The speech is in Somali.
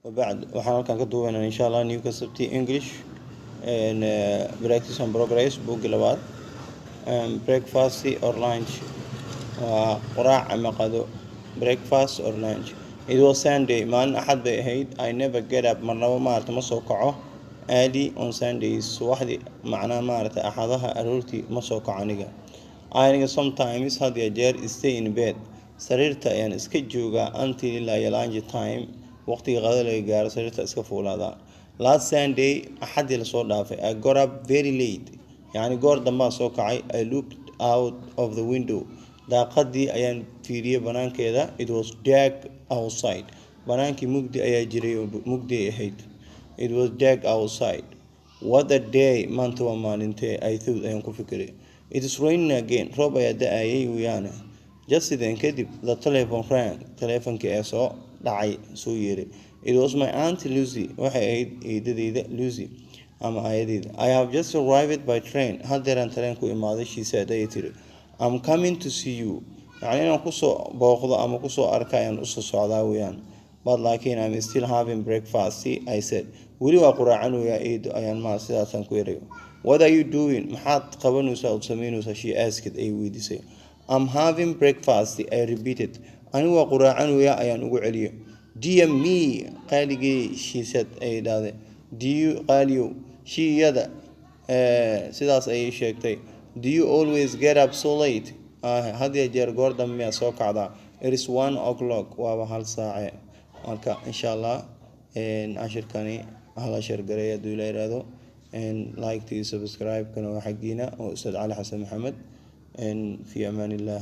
وبعد وحنا كان كدوبنا إن شاء الله new concept English and practice and progress book لبعض breakfast or lunch وقراءة أما قدو breakfast or lunch. It was Sunday مالنا أحد بهيد I never get up مرة ما أرت مسوقعه early on Sundays واحد معناه ما أرت أحدها أرولتي مسوقع نجا I sometimes had a jar stay in bed سريرته يعني سكجوجا until لا lunch time وقت غدا لي جار سريرته اسكفول هذا last Sunday أحد اللي صور دافع I got up very late يعني جور ما سوقعي I looked out of the window daaqadii ayaan fiiriyay banaankeeda it was dark outside banaankii mugdi ayaa jiray mugdi ahayd it was dark outside what a day maanta waa maalintee I thought ayaan ku fikiray it is raining again roob ayaa da-ayay wiyaana just then kadib the telephone rang telefonkii ayaa soo dhacay soo yeeray it was my aunt Lucy waxay ahayd eedadeyda Lucy ama ayadeyda I have just arrived by train haddeeraan tareen ku imaaday she said ayay tiri I'm coming to see you يعني أنا كوسو باخذ أما كوسو أركان أسو سعداويان but لكن I'm still having breakfast see I said ولي وأقرأ عنه يا إيد أيان ما سياسان كويريو what are you doing محط قبنوسا أو تسمينوسا she asked أي ويدي say I'm having breakfast I repeated أنا وأقرأ عنه يا أيان وعليه dear me قالي she said أي داده do you قاليو she يدا سيداس أي شيء do you always get up so late هذه جير جوردن ميا سوق عدا it is 1 o'clock وهل ساعة marka إن شاء الله إن عشر كاني هلا شر قرية دولا يرادو إن لايك تي سبسكرايب كانوا حقينا وأستاذ علي حسن محمد إن في أمان الله.